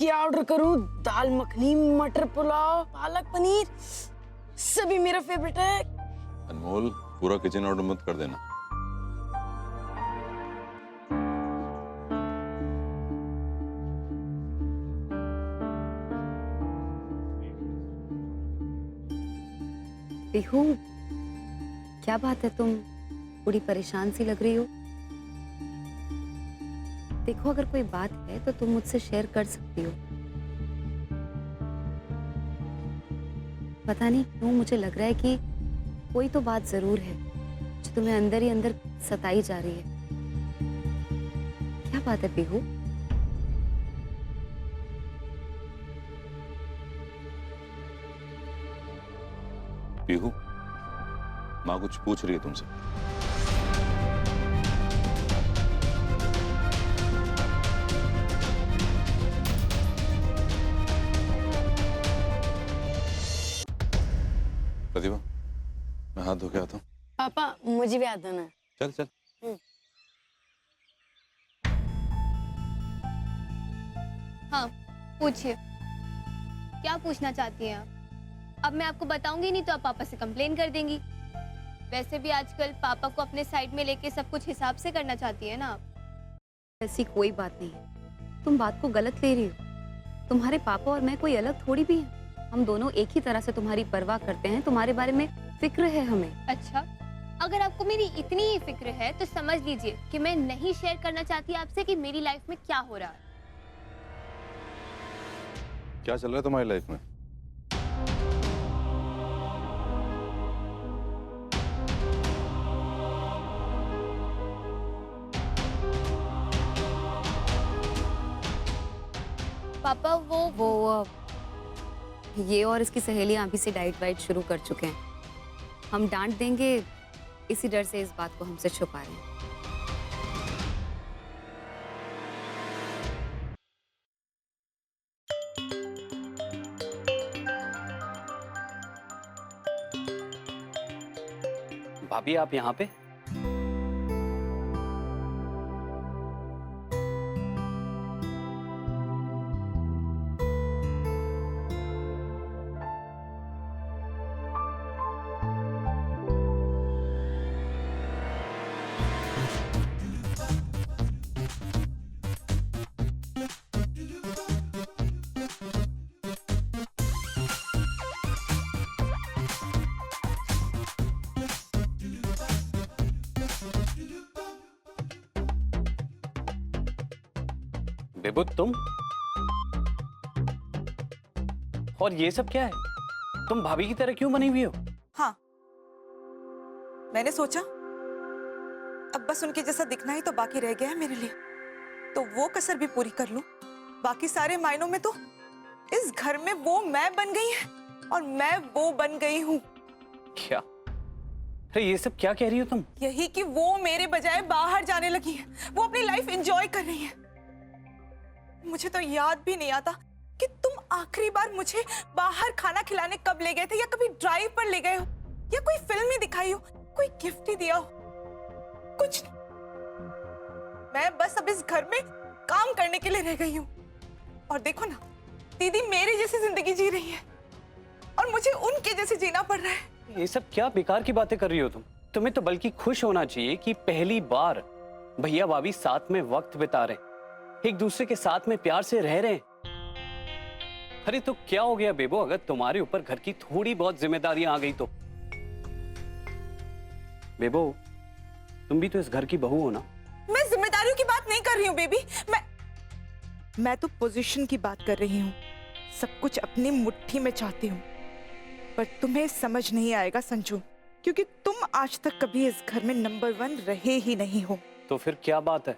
क्या ऑर्डर करूं? दाल मखनी, मटर पुलाव, पालक पनीर, सभी मेरा फेवरेट है। अनमोल, पूरा किचन ऑर्डर मत कर देना। बिहू, क्या बात है, तुम बड़ी परेशान सी लग रही हो। देखो, अगर कोई बात है तो तुम मुझसे शेयर कर सकती हो। पता नहीं क्यों मुझे लग रहा है कि कोई तो बात जरूर है जो तुम्हें अंदर ही अंदर सताई जा रही है। क्या बात है बिहू? पीहू, माँ कुछ पूछ रही है तुमसे। प्रतिभा, मैं हाथ धो के आता हूँ। पापा, मुझे भी आता ना। चल चल। हाँ, पूछिए, क्या पूछना चाहती हैं आप? अब मैं आपको बताऊंगी नहीं तो आप पापा से कंप्लेन कर देंगी। वैसे भी आजकल पापा को अपने साइड में लेके सब कुछ हिसाब से करना चाहती है ना आप। ऐसी कोई बात नहीं है, तुम बात को गलत ले रही हो। तुम्हारे पापा और मैं कोई अलग थोड़ी भी हैं। हम दोनों एक ही तरह से तुम्हारी परवाह करते हैं, तुम्हारे बारे में फिक्र है हमें। अच्छा, अगर आपको मेरी इतनी ही फिक्र है तो समझ लीजिए कि मैं नहीं शेयर करना चाहती आपसे कि मेरी लाइफ में क्या हो रहा है। क्या चल रहा है तुम्हारी लाइफ में? पापा वो ये और इसकी सहेलियां अभी से डाइट वाइट शुरू कर चुके हैं। हम डांट देंगे, इसी डर से इस बात को हमसे छुपा रहे हैं। भाभी, आप यहाँ पे? बेबू, तुम? और ये सब क्या है? तुम भाभी की तरह क्यों बनी हुई हो? हाँ, मैंने सोचा अब बस उनके जैसा दिखना ही तो बाकी रह गया है मेरे लिए, तो वो कसर भी पूरी कर लूं। बाकी सारे मायनों में तो इस घर में वो मैं बन गई है और मैं वो बन गई हूँ। क्या? अरे ये सब क्या कह रही हो तुम? यही कि वो मेरे बजाय बाहर जाने लगी है, वो अपनी लाइफ एंजॉय कर रही है। मुझे तो याद भी नहीं आता कि तुम आखिरी बार मुझे बाहर खाना खिलाने कब ले गए थे, या कभी ड्राइव पर ले गए हो, या कोई फिल्म ही दिखाई हो, कोई गिफ्ट ही दिया हो। कुछ नहीं। मैं बस अब इस घर में काम करने के लिए रह गई हूँ। और देखो ना, दीदी मेरी जैसी जिंदगी जी रही है और मुझे उनके जैसे जीना पड़ रहा है। ये सब क्या बेकार की बातें कर रही हो तुम? तुम्हें तो बल्कि खुश होना चाहिए कि पहली बार भैया भाभी साथ में वक्त बिता रहे, एक दूसरे के साथ में प्यार से रह रहे हैं। अरे तो क्या हो गया बेबो, अगर तुम्हारे ऊपर घर की थोड़ी बहुत जिम्मेदारियां आ गई तो? बेबो, तुम भी तो इस घर की बहू हो ना। मैं जिम्मेदारियों की बात नहीं कर रही हूँ बेबी, मैं तो पोजीशन की बात कर रही हूँ। सब कुछ अपनी मुट्ठी में चाहती हूँ, पर तुम्हें समझ नहीं आएगा संजू, क्योंकि तुम आज तक कभी इस घर में नंबर 1 रहे ही नहीं हो। तो फिर क्या बात है?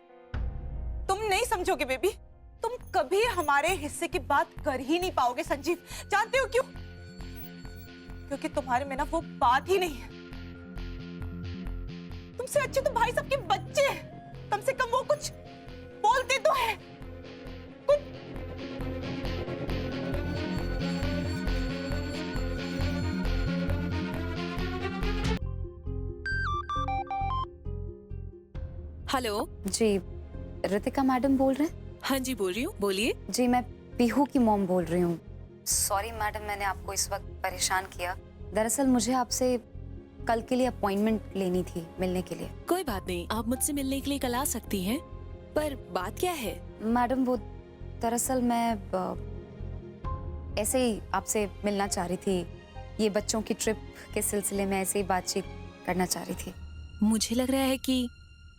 तुम नहीं समझोगे बेबी, तुम कभी हमारे हिस्से की बात कर ही नहीं पाओगे संजीव। जानते हो क्यों? क्योंकि तुम्हारे में ना वो बात ही नहीं है। तुमसे अच्छे तो भाई साहब के बच्चे हैं, कम से कम वो कुछ बोलते तो हैं। हेलो जी, रितिका मैडम बोल रहे हैं? हाँ जी, बोल रही हूँ, बोलिए। जी, मैं पीहू की मॉम बोल रही हूँ। सॉरी मैडम, मैंने आपको इस वक्त परेशान किया। दरअसल मुझे आपसे कल के लिए अपॉइंटमेंट लेनी थी, मिलने के लिए। कोई बात नहीं, आप मुझसे मिलने के लिए कल आ सकती हैं। पर बात क्या है? मैडम वो दरअसल मैं ऐसे ही आपसे मिलना चाह रही थी। ये बच्चों की ट्रिप के सिलसिले में ऐसे ही बातचीत करना चाह रही थी। मुझे लग रहा है कि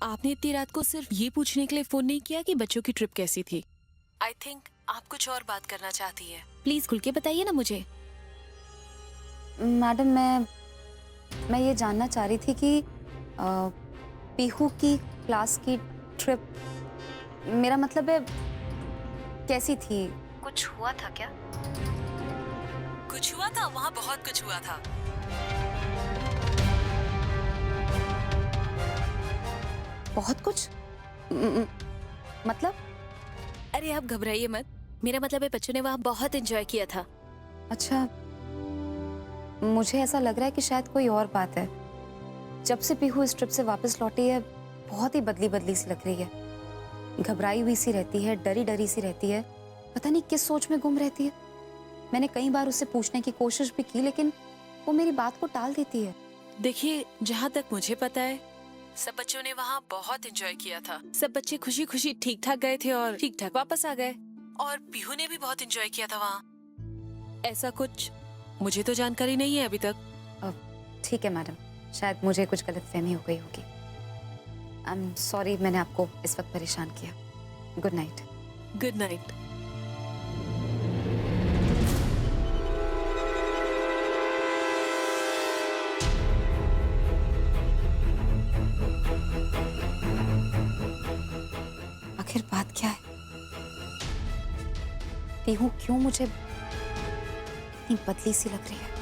आपने इतनी रात को सिर्फ ये पूछने के लिए फोन नहीं किया कि बच्चों की ट्रिप कैसी थी। आई थिंक आप कुछ और बात करना चाहती है। प्लीज खुल के बताइए ना मुझे। मैडम मैं ये जानना चाह रही थी कि पीहू की क्लास की ट्रिप, मेरा मतलब है कैसी थी? कुछ हुआ था क्या? कुछ हुआ था, वहाँ बहुत कुछ हुआ था। बहुत कुछ? मतलब? अरे आप घबराइए मत, मेरा मतलब है बच्चों ने वहाँ बहुत एंजॉय किया था। अच्छा, मुझे ऐसा लग रहा है कि शायद कोई और बात है। जब से पीहू इस ट्रिप से वापस लौटी है, बहुत ही बदली बदली सी लग रही है। घबराई हुई सी रहती है, डरी डरी सी रहती है, पता नहीं किस सोच में गुम रहती है। मैंने कई बार उससे पूछने की कोशिश भी की, लेकिन वो मेरी बात को टाल देती है। देखिए, जहाँ तक मुझे पता है सब बच्चों ने वहाँ बहुत एंजॉय किया था। सब बच्चे खुशी खुशी ठीक ठाक गए थे और ठीक ठाक वापस आ गए। और पीहू ने भी बहुत एंजॉय किया था वहाँ। ऐसा कुछ मुझे तो जानकारी नहीं है अभी तक। ठीक है मैडम, शायद मुझे कुछ गलतफहमी हो गई होगी। आई एम सॉरी, मैंने आपको इस वक्त परेशान किया। Good night. Good night. आखिर बात क्या है? पीहू क्यों मुझे इतनी बदली सी लग रही है?